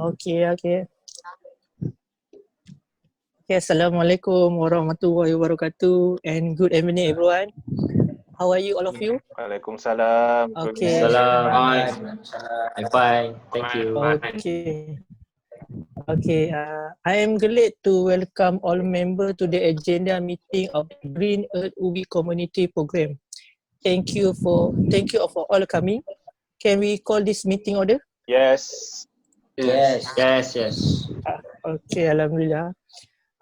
Okay, okay. Okay, Assalamualaikum warahmatullahi wabarakatuh and good evening everyone. How are you, all of you? Waalaikumsalam. Okay. Salam. Hi. I'm fine. Thank you. Okay. Okay, I am glad to welcome all members to the agenda meeting of the Green Earth Ubi Community Program. Thank you for all coming. Can we call this meeting order? Yes. Yes. Yes. Okay, Alhamdulillah.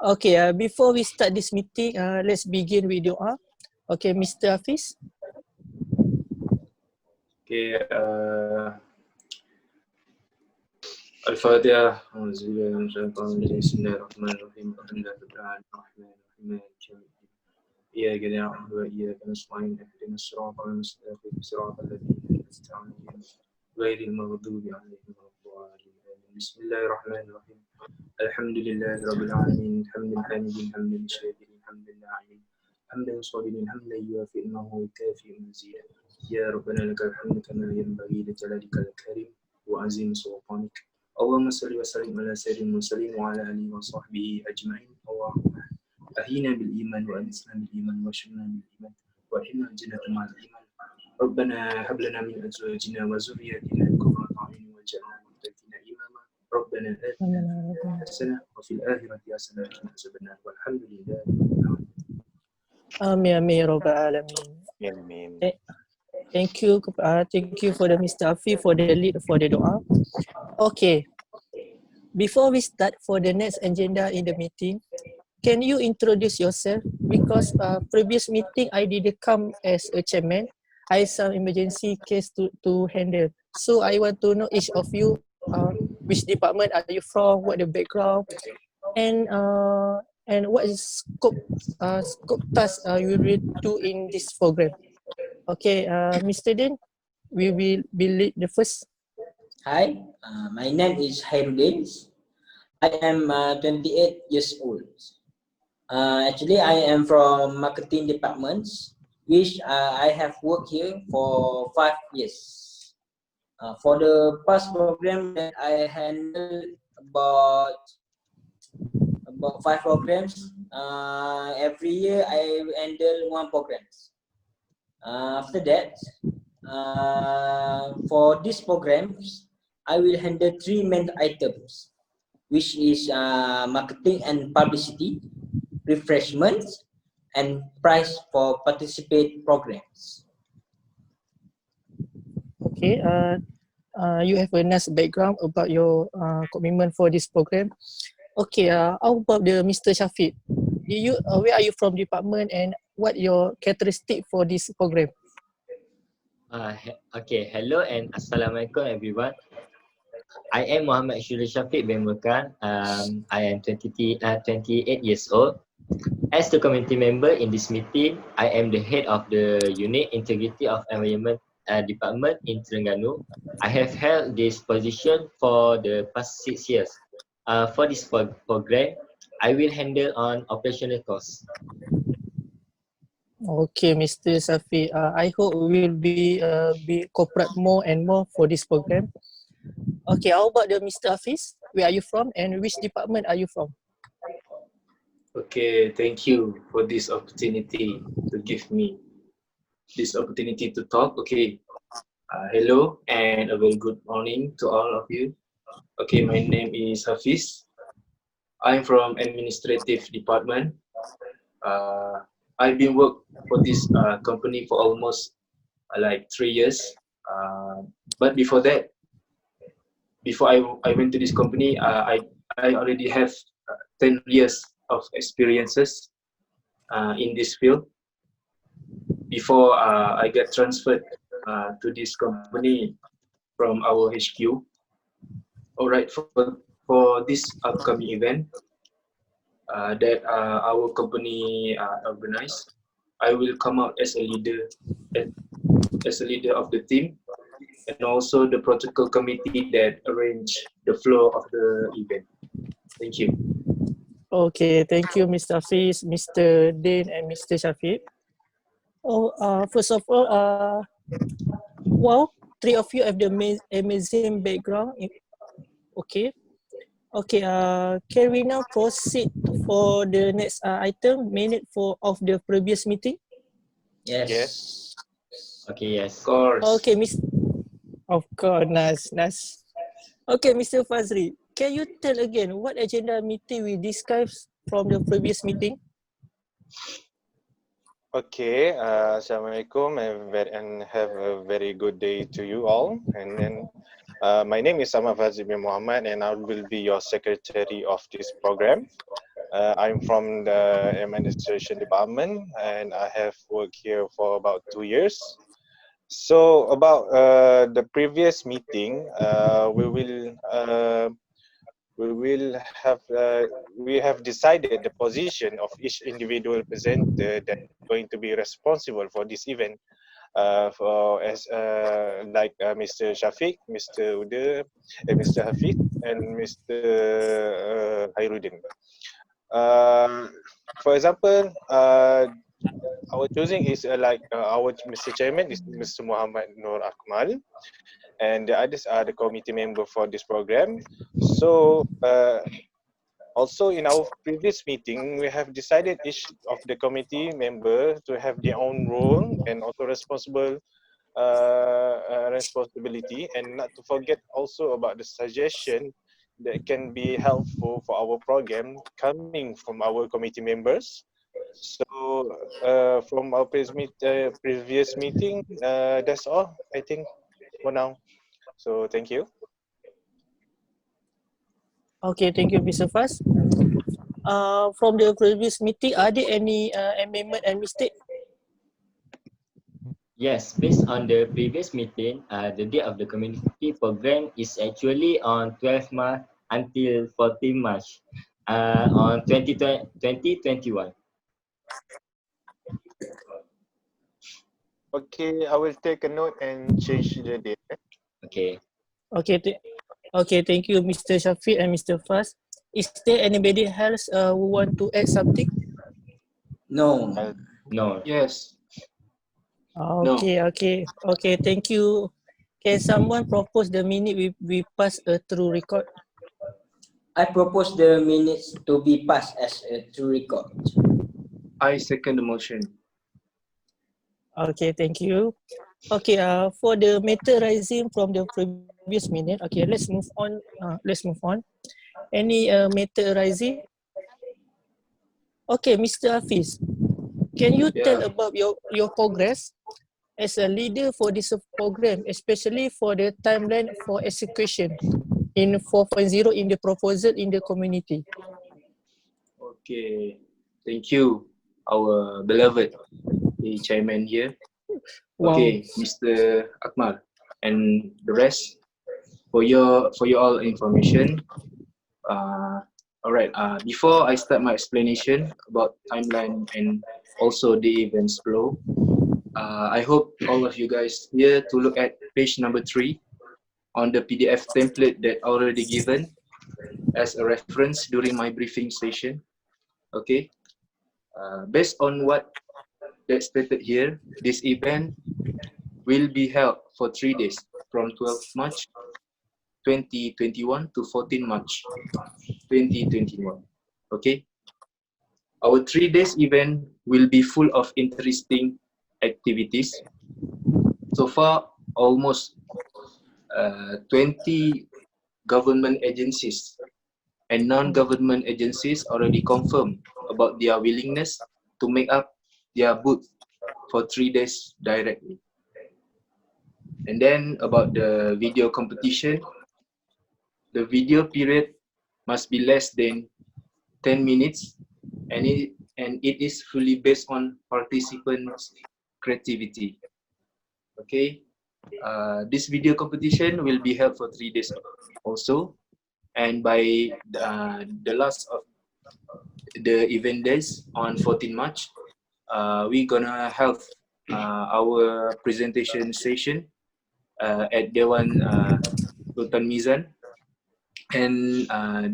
Okay, before we start this meeting, let's begin with doa. Okay, Mr. Hafiz. Okay. Al-Fatiha. Bismillahirrahmanirrahim. Alhamdulillahirrahmanirrahim. إياك نعبد وإياك نستعين اهدنا الصراط المستقيم صراط الذين أنعمت عليهم غير المغضوب عليهم ولا الضالين بسم الله الرحمن الرحيم الحمد لله رب العالمين حمدا حامدا حمدا شاكرا حمدا ناعما حمدا صابرا حمدا يوافي نعمه ويكافئ مزيدا يا ربنا لك الحمد كما ينبغي لجلالك الكريم وعظيم سلطانك اللهم صل وسلم على سيدنا المرسلين وعلى آله وصحبه أجمعين اللهم أحينا بالإيمان وأنسنا بالإيمان واشفنا بالإيمان وأحينا الجنة مع الإيمان ربنا هب لنا من أزواجنا وذرياتنا قرة أعين واجعلنا للمتقين إماما ربنا آتنا حسنة وفي الآخرة حسنة وقنا عذاب النار والحمد لله Amin amin ya rabbal alamin. Amin. Thank you for the Mr. Hafiz for the lead for the doa. Okay. Before we start for the next agenda in the meeting, can you introduce yourself? Because previous meeting I didn't come as a chairman. I have some emergency case to handle. So I want to know each of you, which department are you from, what the background, and what is scope task you will do in this program. Okay, Mr. Din, we will be the first. Hi, my name is Hairudin. I am 28 years old. Actually, I am from marketing departments, which I have worked here for 5 years. For the past program that I handled about 5 programs. Every year I handle 1 program. After that, for these programs, I will handle 3 main items, which is marketing and publicity, refreshments, and price for participate programs. Okay, you have a nice background about your commitment for this program. Okay, how about the Mr. Shafiq? Where are you from department and what your characteristic for this program? Okay, hello and Assalamualaikum everyone. I am Muhammad Syurul Shafiq bin Murkan. I am 28 years old. As the community member in this meeting, I am the head of the Unit Integrity of Environment Department in Terengganu. I have held this position for the past 6 years. For this program, I will handle on operational costs. Okay, Mr. Shafiq, I hope we will be cooperate more and more for this program. Okay, how about the Mr. Hafiz? Where are you from and which department are you from? Okay, thank you for this opportunity to give me this opportunity to talk. Okay, hello and a very good morning to all of you. Okay, my name is Hafiz. I'm from administrative department. I've been work for this company for almost like 3 years. But before that, before I went to this company, I already have 10 years of experiences in this field. Before I get transferred to this company from our HQ. Alright, for this upcoming event that our company organized, I will come out as a leader of the team and also the protocol committee that arrange the flow of the event. Thank you. Okay, thank you, Mr. Hafiz, Mr. Din, and Mr. Shafiq. First of all, wow, 3 of you have the amazing background. Okay, Okay, can we now proceed for the next item, minute of the previous meeting? Yes. Yes. Okay, yes. Of course. Okay, of course, nice. Okay, Mr. Fazri, can you tell again what agenda meeting we discussed from the previous meeting? Okay. Assalamualaikum and have a very good day to you all. And then, my name is Hafizah bin Muhammad, and I will be your secretary of this program. I'm from the administration department, and I have worked here for about 2 years. So about the previous meeting, we have decided the position of each individual presenter that is going to be responsible for this event. For as like Mr. Shafiq, Mr. Ude, Mr. Hafiz, and Mr. Hairudin. For example, our choosing is our Mr. Chairman is Mr. Muhammad Nur Akmal, and the others are the committee member for this program. So also in our previous meeting, we have decided each of the committee member to have their own role and also responsibility, and not to forget also about the suggestion that can be helpful for our program coming from our committee members. So from our previous meeting, that's all I think for now. So thank you. Okay, thank you, Mr. Faz. From the previous meeting, are there any amendment and mistake? Yes, based on the previous meeting, the date of the community program is actually on 12 March until 14 March on 2021. Okay, I will take a note and change the date. Okay. Okay, thank you, Mr. Shafiq and Mr. Faz. Is there anybody else who want to add something? No. No. Yes. No. Okay, thank you. Can someone propose the minute we pass through record? I propose the minutes to be passed as a true record. I second the motion. Okay, thank you. Okay, for the matter rising from the previous minute, okay, let's move on. Any matter rising? Okay, Mr. Hafiz, can you tell Yeah. about your progress as a leader for this program, especially for the timeline for execution in 4.0 in the proposal in the community? Okay. Thank you, our beloved chairman here. Wow. Okay, Mr. Akmal, and the rest for your all information. All right. Before I start my explanation about timeline and also the events flow, I hope all of you guys here to look at page number 3 on the PDF template that already given as a reference during my briefing session. Okay. Based on what that's stated here, this event will be held for 3 days from 12 March 2021 to 14 March 2021. Okay. Our 3 days event will be full of interesting activities. So far, almost 20 government agencies and non-government agencies already confirmed about their willingness to make up their booth for 3 days directly. And then about the video competition, the video period must be less than 10 minutes and it is fully based on participants' creativity. Okay, this video competition will be held for 3 days also, and by the last of the event days on 14 March, we're gonna have our presentation session at Dewan Sultan Mizan, and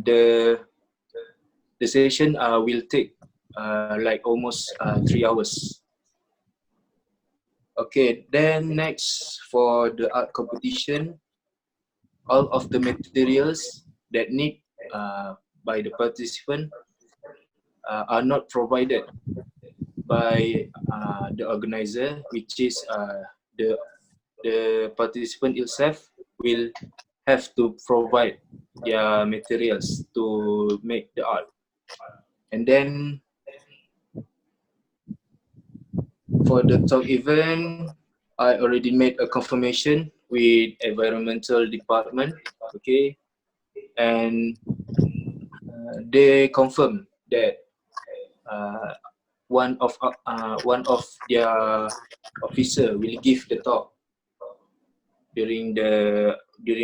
the session will take like almost 3 hours. Okay, then next for the art competition, all of the materials that need by the participant are not provided by the organizer, which is the participant itself will have to provide their materials to make the art. And then for the talk event, I already made a confirmation with environmental department, okay, and they confirm that one of their officer will give the talk during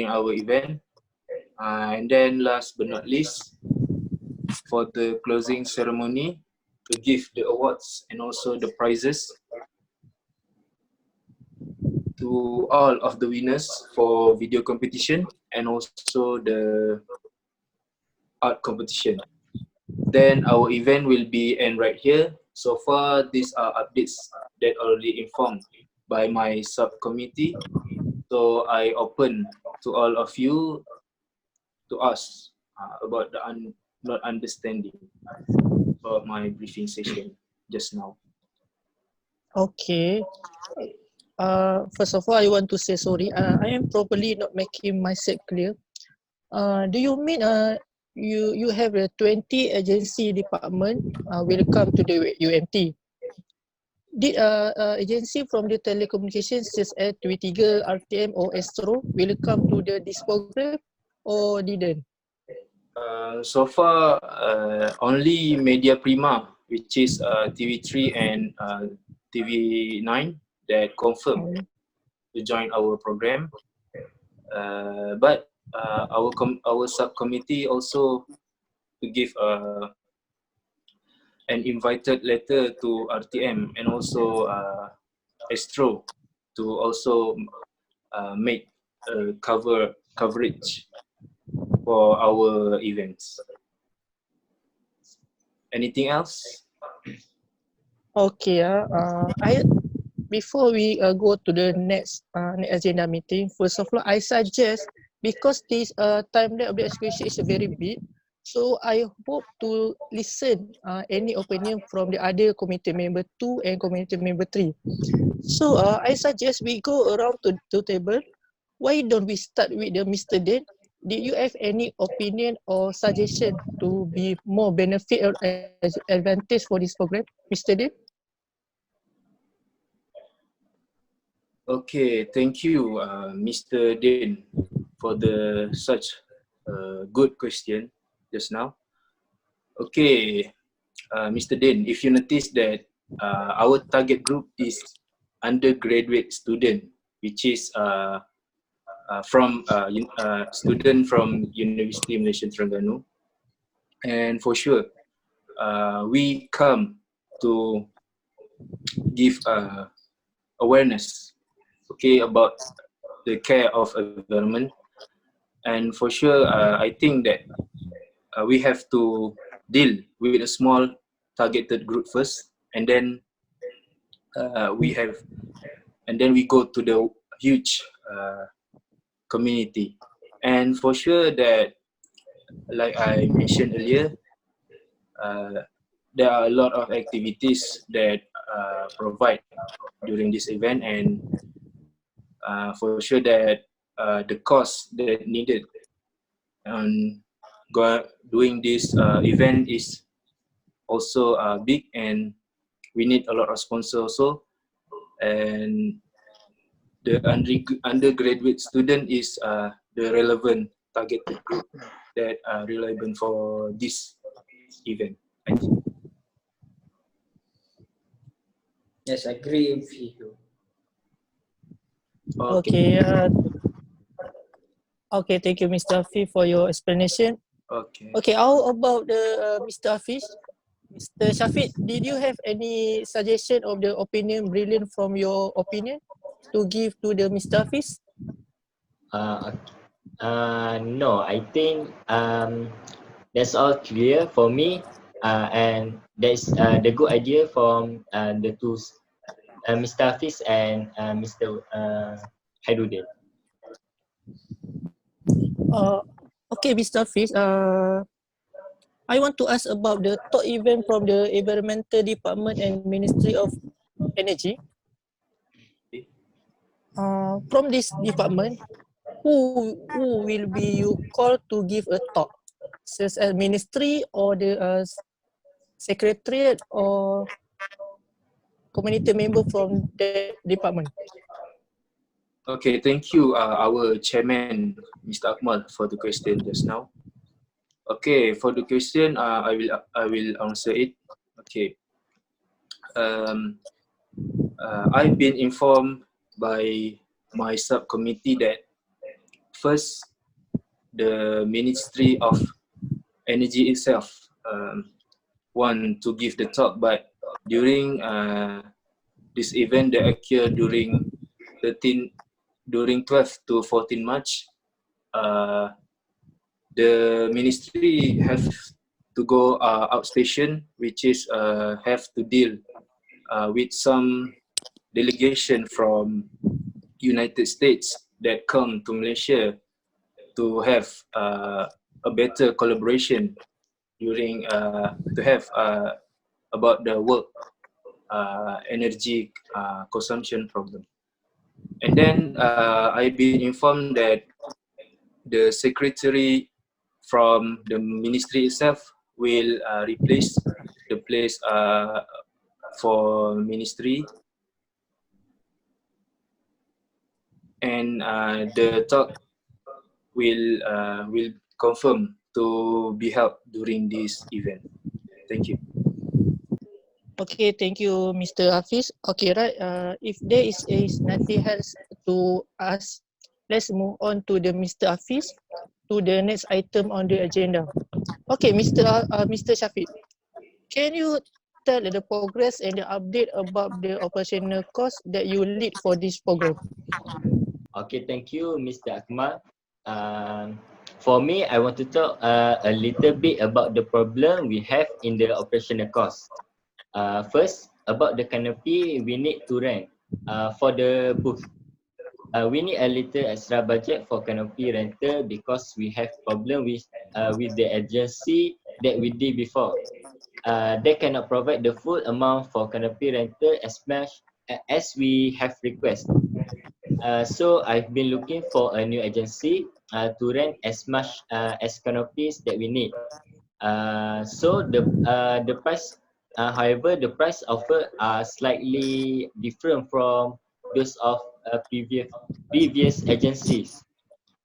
our event. And then last but not least, for the closing ceremony, to give the awards and also the prizes to all of the winners for video competition and also the art competition. Then our event will be end right here. So far, these are updates that already informed by my subcommittee. So I open to all of you to ask about the not understanding about my briefing session just now. Okay. First of all, I want to say sorry. I am probably not making myself clear. Do you mean you have a 20 agency department will come to the UMT? Did agency from the telecommunications such as Twitter, RTM or Astro will come to this program or didn't? So far, only Media Prima, which is TV3 and TV9, that confirmed to join our program. But our subcommittee also to give an invited letter to RTM and also Astro to also make coverage for our events. Anything else? Okay. Before we go to the next agenda meeting, first of all, I suggest, because this timeline of the execution is very big, so I hope to listen any opinion from the other committee member 2 and committee member 3. So I suggest we go around to table. Why don't we start with the Mr. Den? Did you have any opinion or suggestion to be more benefit or advantage for this program, Mr. Den? Okay, thank you, Mr. Din, for such good question just now. Okay, Mr. Din, if you notice that our target group is undergraduate student, which is from student from University of Malaysia Terengganu, and for sure, we come to give awareness, okay, about the care of environment, and for sure, I think that we have to deal with a small targeted group first, and then we go to the huge community. And for sure that, like I mentioned earlier, there are a lot of activities that provide during this event, and for sure that the cost that needed on doing this event is also big, and we need a lot of sponsors also. And the undergraduate student is the relevant targeted group that are relevant for this event, I think. Yes, I agree with you. Okay. Okay, thank you, Mr. Hafiz, for your explanation. Okay. Okay, how about the Mr. Hafiz? Mr. Shafiq, did you have any suggestion of the opinion brilliant from your opinion to give to the Mr. Hafiz? No, I think that's all clear for me, and that's the good idea from the two, Mr. Hafiz and Mr. Hairuddin. Okay, Mr. Hafiz, I want to ask about the top event from the Environmental Department and Ministry of Energy. From this department, who will be you call to give a talk? Such as ministry or the secretariat or community member from that department? Okay, thank you, our chairman, Mr. Akmal, for the question just now. Okay, for the question, I will answer it. Okay, I've been informed by my subcommittee that first, the Ministry of Energy itself want to give the talk, but during this event that occurred during 12 to 14 March, the ministry have to go outstation, which is have to deal with some delegation from United States that come to Malaysia to have a better collaboration during to have about the work energy consumption problem. And then I've been informed that the secretary from the ministry itself will replace the place for ministry, and the talk will confirm to be held during this event. Thank you. Okay, thank you, Mr. Hafiz. Okay, right. If there is nothing else to ask, let's move on to the Mr. Hafiz to the next item on the agenda. Okay, Mr. Shafiq, can you tell the progress and the update about the operational cost that you lead for this program? Okay, thank you, Mr. Akmal. For me, I want to talk a little bit about the problem we have in the operational cost. First, about the canopy we need to rent for the booth. We need a little extra budget for canopy rental because we have problem with the agency that we did before. They cannot provide the full amount for canopy rental as much as we have request. So I've been looking for a new agency to rent as much as canopies that we need. So the price, however, the price offered are slightly different from those of previous agencies.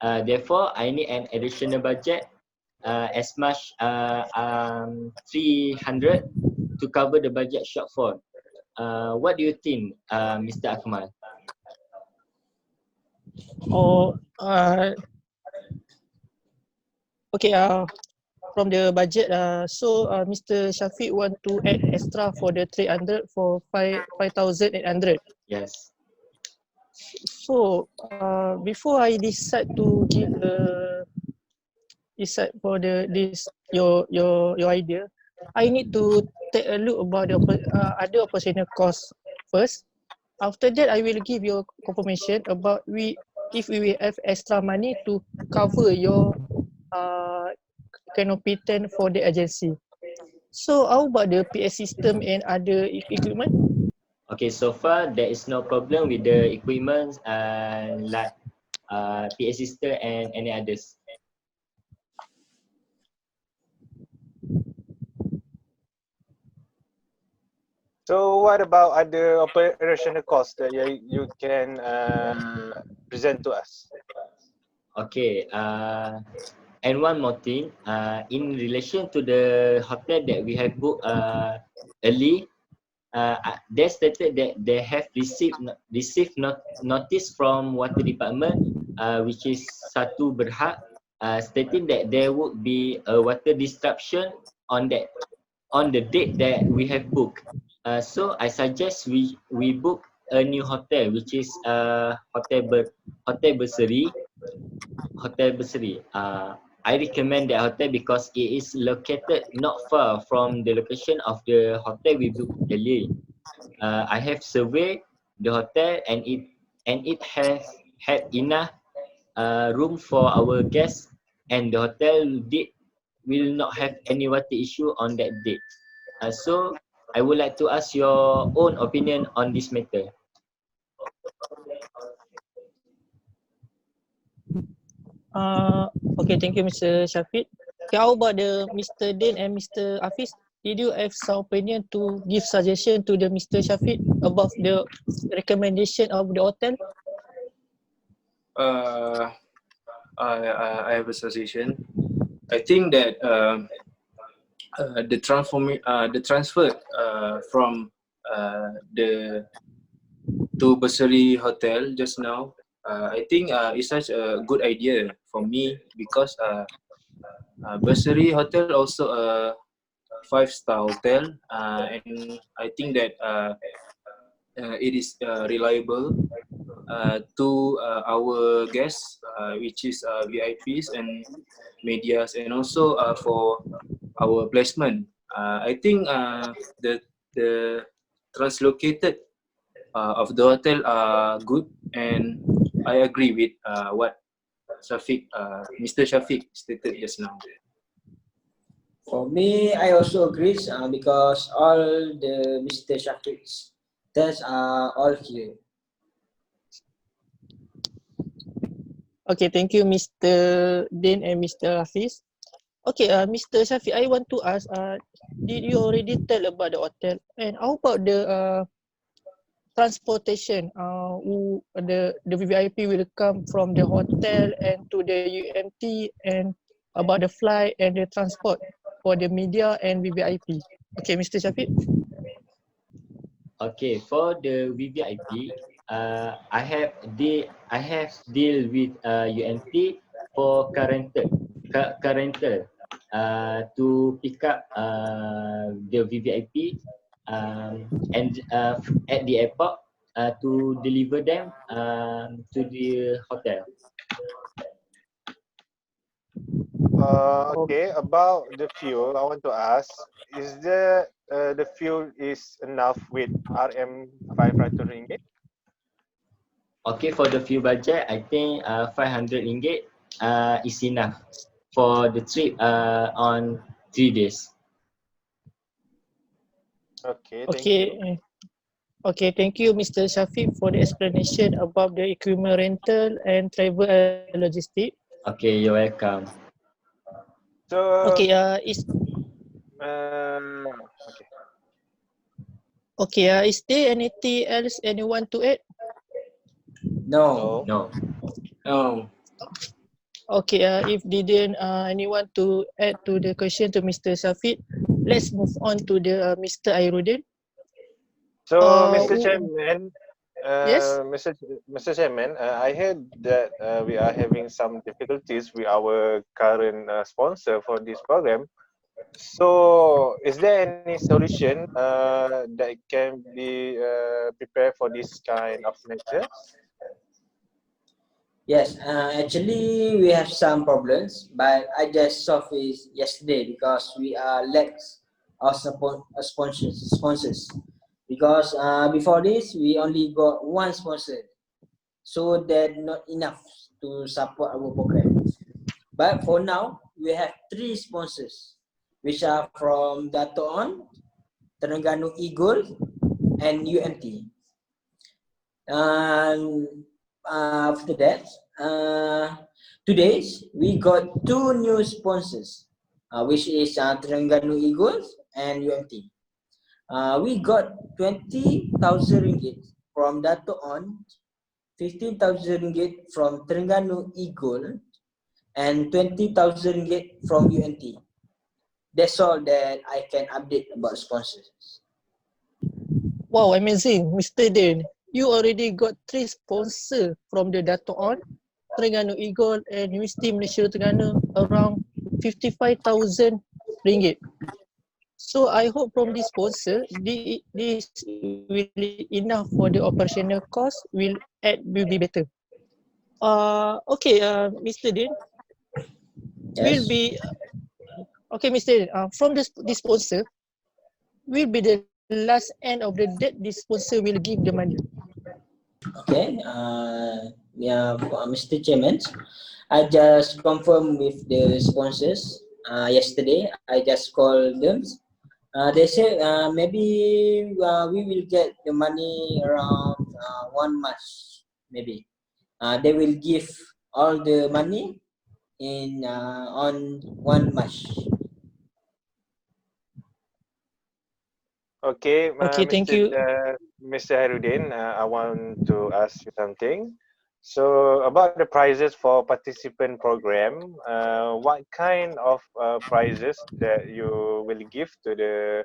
Therefore, I need an additional budget as much 300 to cover the budget shortfall. What do you think, Mr. Akmal? Or okay, from the budget, so Mr. Shafiq want to add extra for the 300 for 5,800. Yes. So before I decide to give decide for this your idea, I need to take a look about the other operational costs first. After that, I will give you confirmation about if we will have extra money to cover your canopy tent for the agency. So how about the PS system and other equipment? Okay, so far there is no problem with the equipment like PA system and any others. So what about other operational costs that you can present to us? Okay, and one more thing, in relation to the hotel that we have booked early, they stated that they have received notice from water department, which is Satu Berhad, stating that there would be a water disruption on the date that we have booked. So I suggest we book a new hotel, which is Hotel Berseri. Hotel Berseri. I recommend that hotel because it is located not far from the location of the hotel we booked earlier. I have surveyed the hotel and it has had enough room for our guests and the hotel will not have any water issue on that date. So I would like to ask your own opinion on this matter. Okay, thank you, Mr. Shafiq. Okay, how about the Mr. Din and Mr. Hafiz? Did you have some opinion to give suggestion to the Mr. Shafiq about the recommendation of the hotel? I have a suggestion. I think that the transfer from the to Bursary Hotel just now, I think it's such a good idea for me because Bursary Hotel also a 5-star hotel, and I think that it is reliable to our guests, which is VIPs and medias, and also for our placement. I think the translocated of the hotel are good, and I agree with what Mr. Shafiq stated just now. For me, I also agree because all the Mr. Shafiq's tests are all here. Okay, thank you, Mr. Din and Mr. Hafiz. Okay, Mr. Shafiq, I want to ask, did you already tell about the hotel? And how about the transportation? The VIP will come from the hotel and to the UMT, and about the flight and the transport for the media and VVIP. Okay, Mr. Shafiq. Okay, for the VVIP, I have deal with UMT for current to pick up the VVIP and at the airport to deliver them to the hotel. Okay, about the fuel, I want to ask: is the fuel is enough with RM 500 ringgit? Okay, for the fuel budget, I think 500 ringgit is enough for the trip on 3 days. Okay, thank Okay. you. Okay, thank you, Mr. Shafiq, for the explanation about the equipment rental and travel and logistic. Okay, you're welcome. So, Okay, okay. is there anything else anyone to add? No. No. No. Okay, if didn't anyone to add to the question to Mr. Shafiq, let's move on to the Mr. Airudin. So, Mr. Who- Chairman, yes? Mr. Chairman, I heard that we are having some difficulties with our current sponsor for this program. So, is there any solution that can be prepared for this kind of matters? Yes, actually we have some problems, but I just solved it yesterday because we are lacks of sponsors. Because before this we only got one sponsor, so that not enough to support our program. But for now we have 3 sponsors, which are from Dato On, Terengganu Eagle, and UMT. And after that, today we got 2 new sponsors, which is Terengganu Eagles and UMT. We got 20,000 ringgit from Dato On, 15,000 ringgit from Terengganu Eagle, and 20,000 ringgit from UMT. That's all that I can update about sponsors. Wow, amazing, Mr. Din. You already got 3 sponsors from the Dato On, Terengganu Eagle, and University Malaysia Terengganu, around 55,000 ringgit. So I hope from this sponsor, this will enough for the operational cost. Will be better. Okay, Mr. Din, will Yes. be okay, Mr. Din. From this sponsor, will be the last end of the date. This sponsor will give the money. Okay. Mr. Chairman, I just confirmed with the sponsors yesterday. I just called them. They said maybe we will get the money around 1 month, maybe. They will give all the money in on 1 month. Okay, Okay, thank you. Mr. Hairudin, I want to ask you something. So about the prizes for participant program, what kind of prizes that you will give to the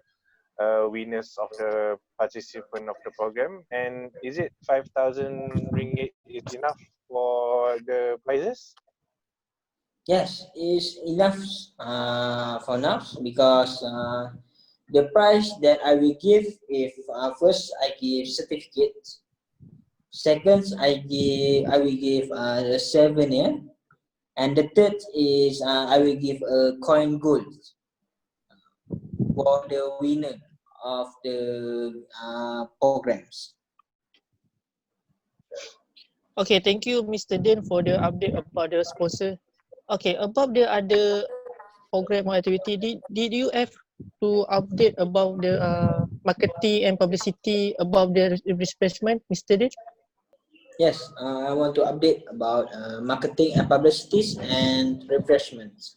winners of the participant of the program? And is it 5,000 ringgit is enough for the prizes? Yes, is enough for now because the price that I will give if first I give certificates, second I will give a souvenir, and the third is I will give a coin gold for the winner of the programs. Okay, thank you, Mr. Dan, for the update about the sponsor. Okay, about the other program or activity, did you have to update about the marketing and publicity about the refreshment, Mr. Dan? Yes, I want to update about marketing and publicities and refreshments.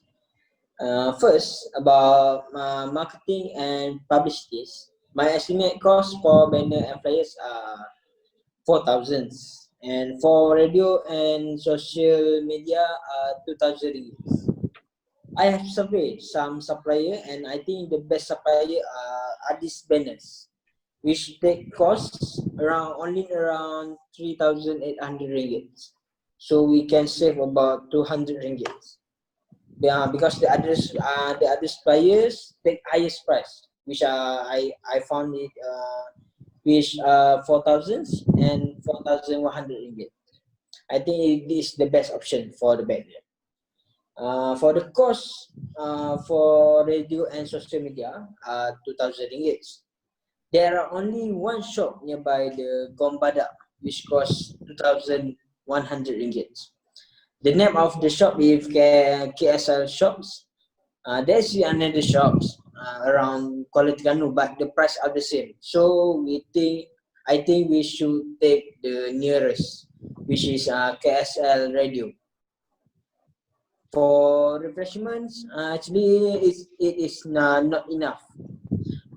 First, about marketing and publicities, my estimate cost for banner and flyers are 4,000, and for radio and social media 2,000 ringgit. I have surveyed some supplier, and I think the best supplier are these banners, which take costs around 3,800 ringgit. So we can save about 200 ringgit. Yeah, because the other suppliers take highest price, which I found it which 4,000 and 4,100 ringgit. I think this is the best option for the banner. For the cost for radio and social media, 2,000 ringgit. There are only one shop nearby the Gombada, which costs 2,100 ringgit. The name of the shop is KSL Shops. There's another shops around Kuala Terengganu, but the price are the same. So I think we should take the nearest, which is KSL Radio. For refreshments, actually it is not enough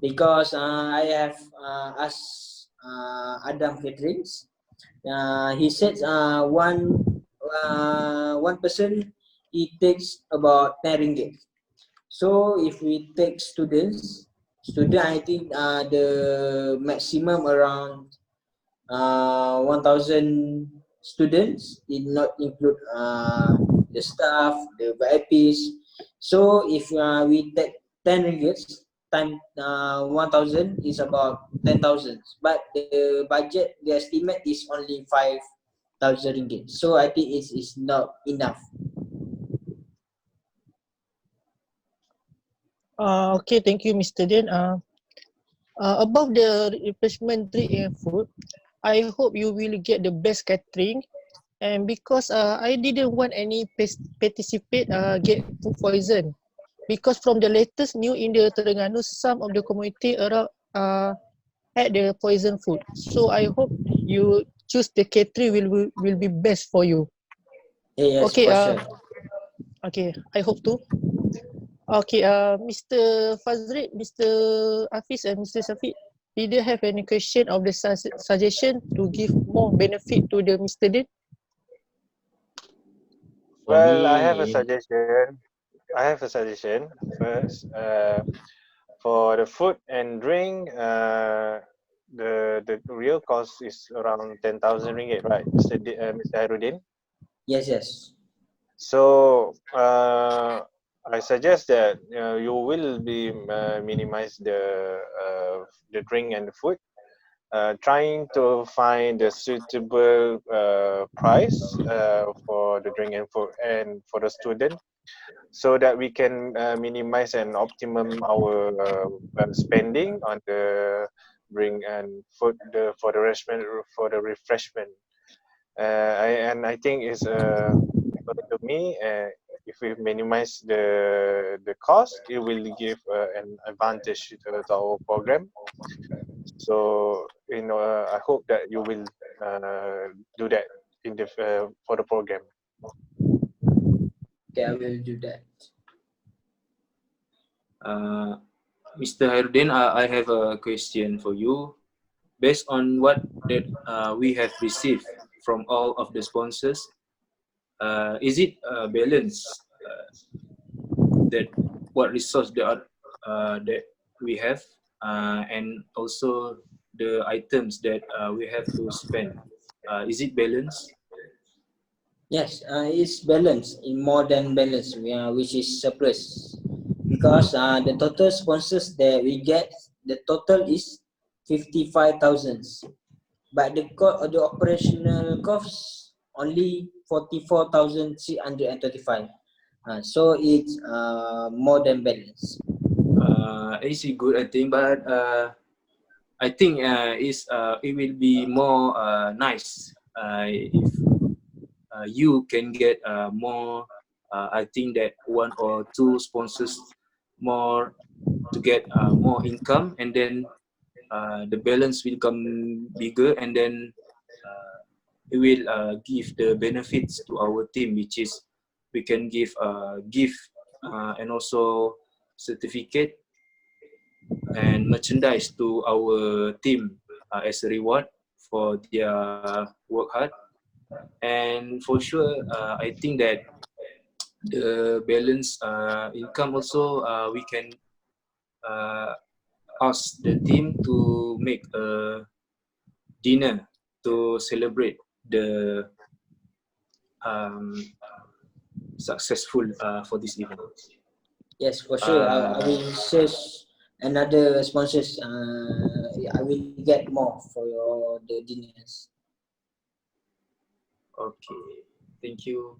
because I have asked Adam Caterings. He said one person it takes about 10 ringgit. So if we take student I think the maximum around 1,000 students did not include the staff, the VIPs. So if we take 10 ringgit time 1,000 is about 10,000. But the budget, the estimate is only 5,000 ringgit. So I think it is not enough. Okay, thank you, Mr. Dan. About the refreshment, drink and food, I hope you will get the best catering. And because I didn't want any participate get food poison, because from the latest news in the Terengganu, some of the community around had the poison food. So I hope you choose the catering will be best for you. Yes, Okay, for sure. okay, I hope to. Okay, Mr. Fazrid, Mr. Hafiz, and Mr. Safiq, did you have any question of the suggestion to give more benefit to the Mr. Din? For Well, I have a me, suggestion. I have a suggestion first. For the food and drink, the real cost is around 10,000 ringgit, right, Mr. Hairudin? Yes, yes. So I suggest that you will be minimize the drink and the food, trying to find a suitable price for the drink and food and for the student, so that we can minimize and optimum our spending on the drink and food for the refreshment. And I think is according to me, if we minimize the cost, it will give an advantage to our program. So I hope that you will do that in the for the program. Okay, I will do that. Mr. Hairudin, I have a question for you. Based on what that we have received from all of the sponsors, is it balanced that what resource that we have and also the items that we have to spend? Is it balanced? Yes, it's balanced in more than balance, which is surplus. Because the total sponsors that we get, the total is 55,000. But the operational costs only 44,335. So it's more than balanced. It's good, I think, but I think it will be more nice if you can get more. I think that one or two sponsors more to get more income, and then the balance will come bigger, and then it will give the benefits to our team, which is we can give gift and also certificate and merchandise to our team as a reward for their work hard. And for sure, I think that the balance income also we can uh, ask the team to make a dinner to celebrate the successful for this event. Yes, for sure. I will search another sponsors. I will get more for the dinners. Okay, thank you.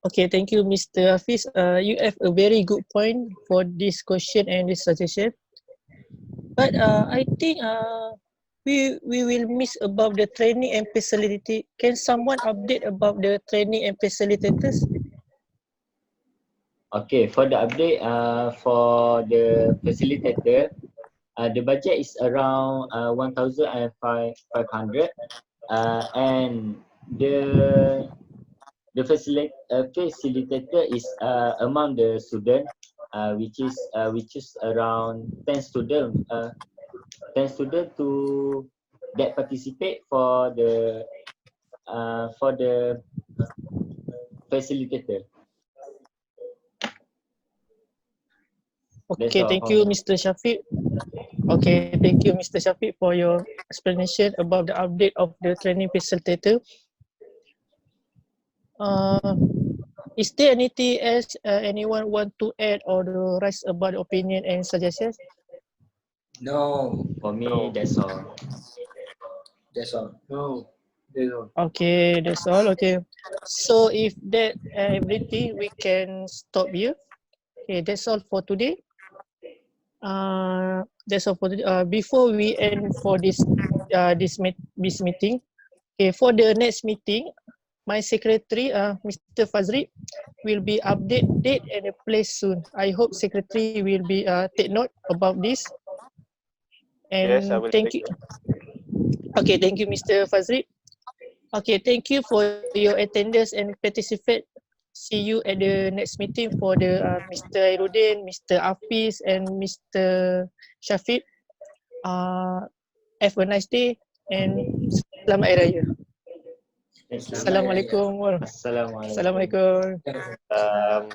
Okay, thank you, Mr. Hafiz. You have a very good point for this question and this suggestion. But I think we will miss about the training and facility. Can someone update about the training and facilitators? Okay, for the update for the facilitator, the budget is around 1,500 and the facilitator is among the student which is around 10 student 10 student to that participate for the facilitator. Okay, thank you, Mr. Shafiq. Okay, thank you, Mr. Shafiq, for your explanation about the update of the training facilitator. Is there anything else anyone want to add or to raise about the opinion and suggestions? No, For me, that's all. that's all. No, that's all. Okay, that's all. Okay, so if that everything, we can stop here. Okay, that's all for today. That's all for today. Before we end for this meeting, okay, for the next meeting, my secretary, Mr. Fazri, will be update date and a place soon. I hope secretary will be take note about this. Yes, I And will thank take you. note. Okay, thank you, Mr. Fazri. Okay, thank you for your attendance and participate. See you at the next meeting for the Mr. Irudin, Mr. Hafiz, and Mr. Shafiq. Have a nice day and selamat Hari Raya. Thank you. Assalamualaikum. Assalamualaikum. Assalamualaikum. Um,